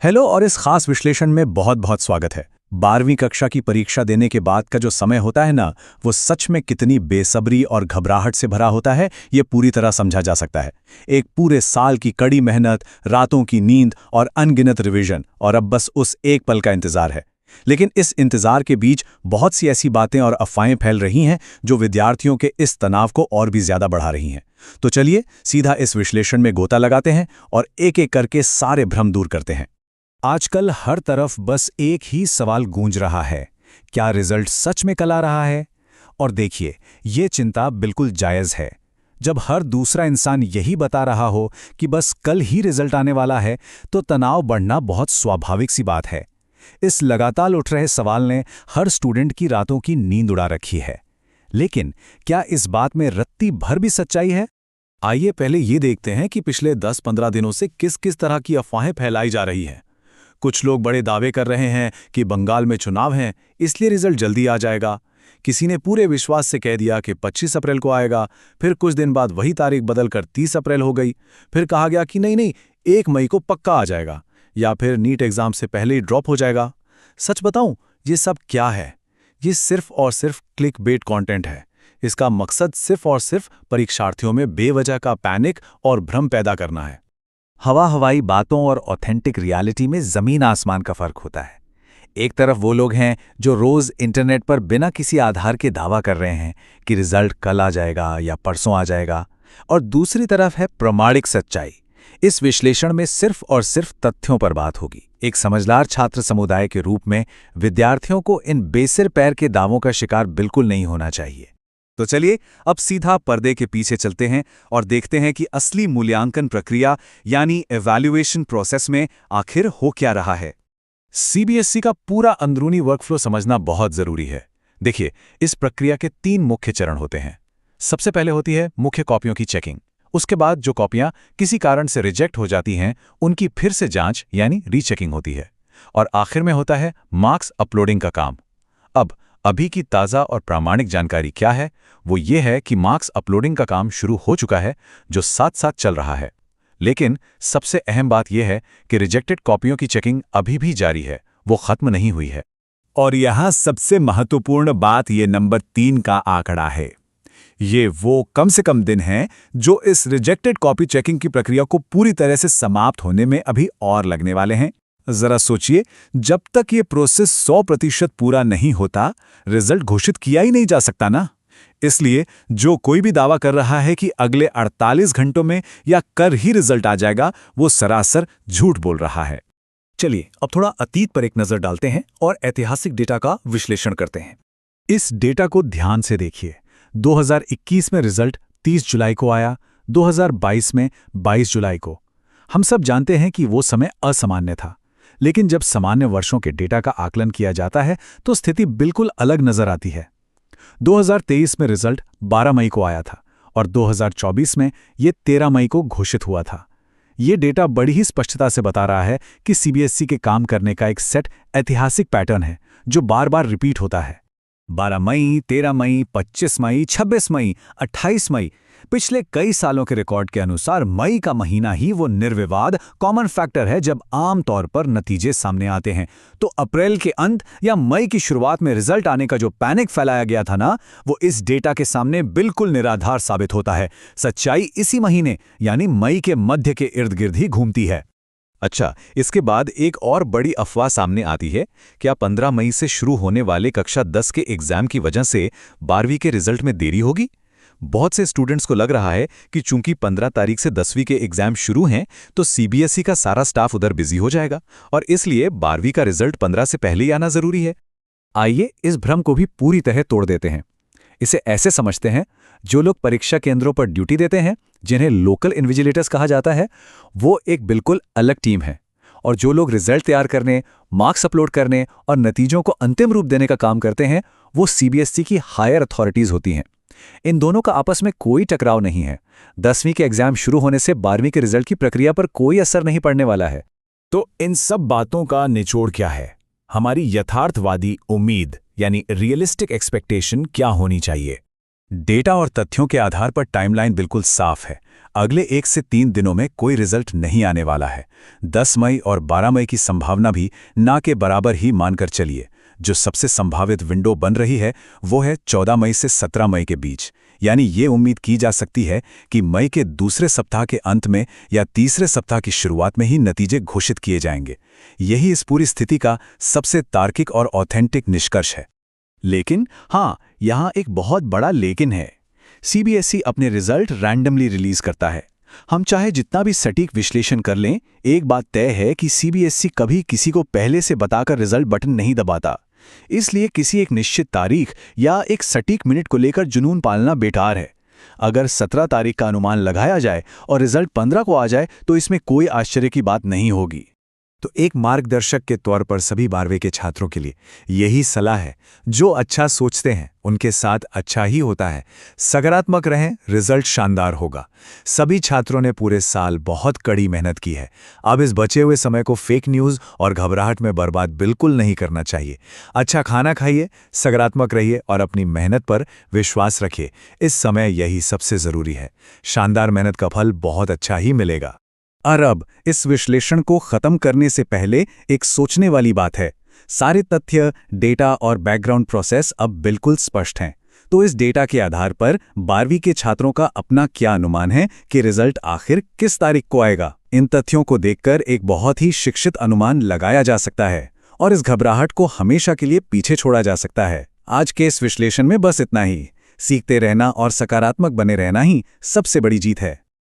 Hello और इस खास विश्लेषण में बहुत बहुत स्वागत है। 12वीं कक्षा की परीक्षा देने के बाद का जो समय होता है ना, वो सच में कितनी बेसब्री और घबराहट से भरा होता है, ये पूरी तरह समझा जा सकता है। एक पूरे साल की कड़ी मेहनत, रातों की नींद और अनगिनत रिवीजन, और अब बस उस एक पल का इंतजार है। लेकिन इस इंतजार के बीच बहुत सी ऐसी बातें और अफवाहें फैल रही हैं जो विद्यार्थियों के इस तनाव को और भी ज्यादा बढ़ा रही हैं। तो चलिए सीधा इस विश्लेषण में गोता लगाते हैं और एक-एक करके सारे भ्रम दूर करते हैं। आजकल हर तरफ बस एक ही सवाल गूंज रहा है, क्या रिजल्ट सच में कल आ रहा है? और देखिए, ये चिंता बिल्कुल जायज़ है। जब हर दूसरा इंसान यही बता रहा हो कि बस कल ही रिजल्ट आने वाला है, तो तनाव बढ़ना बहुत स्वाभाविक सी बात है। इस लगातार उठ रहे सवाल ने हर स्टूडेंट की रातों की नींद उड़ा रखी है। लेकिन क्या इस बात में रत्ती भर भी सच्चाई है? आइए पहले ये देखते हैं कि पिछले 10-15 दिनों से किस किस तरह की अफवाहें फैलाई जा रही हैं। कुछ लोग बड़े दावे कर रहे हैं कि बंगाल में चुनाव हैं, इसलिए रिजल्ट जल्दी आ जाएगा। किसी ने पूरे विश्वास से कह दिया कि 25 अप्रैल को आएगा, फिर कुछ दिन बाद वही तारीख बदलकर 30 अप्रैल हो गई। फिर कहा गया कि नहीं, 1 मई को पक्का आ जाएगा, या फिर नीट एग्जाम से पहले ही ड्रॉप हो जाएगा। सच बताऊं, ये सब क्या है? ये सिर्फ और सिर्फ क्लिक बेट कॉन्टेंट है। इसका मकसद सिर्फ और सिर्फ परीक्षार्थियों में बेवजह का पैनिक और भ्रम पैदा करना है। हवाई बातों और ऑथेंटिक रियलिटी में जमीन आसमान का फर्क होता है। एक तरफ वो लोग हैं जो रोज इंटरनेट पर बिना किसी आधार के दावा कर रहे हैं कि रिजल्ट कल आ जाएगा या परसों आ जाएगा, और दूसरी तरफ है प्रमाणिक सच्चाई। इस विश्लेषण में सिर्फ और सिर्फ तथ्यों पर बात होगी। एक समझदार छात्र समुदाय के रूप में विद्यार्थियों को इन बेसिर पैर के दावों का शिकार बिल्कुल नहीं होना चाहिए। तो चलिए अब सीधा पर्दे के पीछे चलते हैं और देखते हैं कि असली मूल्यांकन प्रक्रिया यानी एवैल्यूएशन प्रोसेस में आखिर हो क्या रहा है। सीबीएसई का पूरा अंदरूनी वर्कफ्लो समझना बहुत जरूरी है। देखिए, इस प्रक्रिया के 3 मुख्य चरण होते हैं। सबसे पहले होती है मुख्य कॉपियों की चेकिंग। उसके बाद जो कॉपियां किसी कारण से रिजेक्ट हो जाती हैं, उनकी फिर से जांच यानी रीचेकिंग होती है। और आखिर में होता है मार्क्स अपलोडिंग का काम। अभी की ताज़ा और प्रामाणिक जानकारी क्या है? वो ये है कि मार्क्स अपलोडिंग का काम शुरू हो चुका है, जो साथ साथ चल रहा है। लेकिन सबसे अहम बात यह है कि रिजेक्टेड कॉपियों की चेकिंग अभी भी जारी है, वो खत्म नहीं हुई है। और यहाँ सबसे महत्वपूर्ण बात ये नंबर 3 का आंकड़ा है। ये वो कम से कम दिन हैं जो इस रिजेक्टेड कॉपी चेकिंग की प्रक्रिया को पूरी तरह से समाप्त होने में अभी और लगने वाले हैं। जरा सोचिए, जब तक ये प्रोसेस 100% पूरा नहीं होता, रिजल्ट घोषित किया ही नहीं जा सकता ना। इसलिए जो कोई भी दावा कर रहा है कि अगले 48 घंटों में या कल ही रिजल्ट आ जाएगा, वो सरासर झूठ बोल रहा है। चलिए अब थोड़ा अतीत पर एक नजर डालते हैं और ऐतिहासिक डेटा का विश्लेषण करते हैं। इस डेटा को ध्यान से देखिए। 2021 में रिजल्ट 30 जुलाई को आया, 2022 में 22 जुलाई को। हम सब जानते हैं कि वो समय असामान्य था, लेकिन जब सामान्य वर्षों के डेटा का आकलन किया जाता है तो स्थिति बिल्कुल अलग नजर आती है। 2023 में रिजल्ट 12 मई को आया था और 2024 में ये 13 मई को घोषित हुआ था। ये डेटा बड़ी ही स्पष्टता से बता रहा है कि सीबीएसई के काम करने का एक सेट ऐतिहासिक पैटर्न है जो बार बार रिपीट होता है। 12 मई, 13 मई, 25 मई, 26 मई, 28 मई। पिछले कई सालों के रिकॉर्ड के अनुसार मई का महीना ही वो निर्विवाद कॉमन फैक्टर है जब आम तौर पर नतीजे सामने आते हैं। तो अप्रैल के अंत या मई की शुरुआत में रिजल्ट आने का जो पैनिक फैलाया गया था ना, वो इस डेटा के सामने बिल्कुल निराधार साबित होता है। सच्चाई इसी महीने यानी मई के मध्य के इर्द गिर्द ही घूमती है। अच्छा, इसके बाद एक और बड़ी अफवाह सामने आती है। क्या 15 मई से शुरू होने वाले कक्षा 10 के एग्जाम की वजह से 12वीं के रिजल्ट में देरी होगी? बहुत से स्टूडेंट्स को लग रहा है कि चूंकि 15 तारीख से 10वीं के एग्जाम शुरू हैं, तो सीबीएसई का सारा स्टाफ उधर बिजी हो जाएगा और इसलिए 12वीं का रिजल्ट 15 से पहले ही आना जरूरी है। आइए इस भ्रम को भी पूरी तरह तोड़ देते हैं। इसे ऐसे समझते हैं, जो लोग परीक्षा केंद्रों पर ड्यूटी देते हैं, जिन्हें लोकल इन्विजिलेटर्स कहा जाता है, वो एक बिल्कुल अलग टीम है। और जो लोग रिजल्ट तैयार करने, मार्क्स अपलोड करने और नतीजों को अंतिम रूप देने का काम करते हैं, वो सीबीएसई की हायर अथॉरिटीज होती हैं। इन दोनों का आपस में कोई टकराव नहीं है। 10वीं के एग्जाम शुरू होने से 12वीं के रिजल्ट की प्रक्रिया पर कोई असर नहीं पड़ने वाला है। तो इन सब बातों का निचोड़ क्या है? हमारी यथार्थवादी उम्मीद यानी रियलिस्टिक एक्सपेक्टेशन क्या होनी चाहिए? डेटा और तथ्यों के आधार पर टाइमलाइन बिल्कुल साफ है। अगले 1 से 3 दिनों में कोई रिजल्ट नहीं आने वाला है। 10 मई और 12 मई की संभावना भी ना के बराबर ही मानकर चलिए। जो सबसे संभावित विंडो बन रही है वो है 14 मई से 17 मई के बीच। यानी ये उम्मीद की जा सकती है कि मई के दूसरे सप्ताह के अंत में या तीसरे सप्ताह की शुरुआत में ही नतीजे घोषित किए जाएंगे। यही इस पूरी स्थिति का सबसे तार्किक और ऑथेंटिक निष्कर्ष है। लेकिन हाँ, यहाँ एक बहुत बड़ा लेकिन है। सीबीएसई अपने रिजल्ट रैंडमली रिलीज करता है। हम चाहे जितना भी सटीक विश्लेषण कर लें, एक बात तय है कि सीबीएसई कभी किसी को पहले से बताकर रिजल्ट बटन नहीं दबाता। इसलिए किसी एक निश्चित तारीख या एक सटीक मिनट को लेकर जुनून पालना बेकार है। अगर 17 तारीख का अनुमान लगाया जाए और रिजल्ट 15 को आ जाए तो इसमें कोई आश्चर्य की बात नहीं होगी। तो एक मार्गदर्शक के तौर पर सभी 12वीं के छात्रों के लिए यही सलाह है, जो अच्छा सोचते हैं उनके साथ अच्छा ही होता है। सकारात्मक रहें, रिजल्ट शानदार होगा। सभी छात्रों ने पूरे साल बहुत कड़ी मेहनत की है। अब इस बचे हुए समय को फेक न्यूज़ और घबराहट में बर्बाद बिल्कुल नहीं करना चाहिए। अच्छा खाना खाइए, सकारात्मक रहिए और अपनी मेहनत पर विश्वास रखिए। इस समय यही सबसे ज़रूरी है। शानदार मेहनत का फल बहुत अच्छा ही मिलेगा। और अब इस विश्लेषण को खत्म करने से पहले एक सोचने वाली बात है। सारे तथ्य, डेटा और बैकग्राउंड प्रोसेस अब बिल्कुल स्पष्ट हैं। तो इस डेटा के आधार पर 12वीं के छात्रों का अपना क्या अनुमान है कि रिजल्ट आखिर किस तारीख को आएगा? इन तथ्यों को देखकर एक बहुत ही शिक्षित अनुमान लगाया जा सकता है और इस घबराहट को हमेशा के लिए पीछे छोड़ा जा सकता है। आज के इस विश्लेषण में बस इतना ही। सीखते रहना और सकारात्मक बने रहना ही सबसे बड़ी जीत है।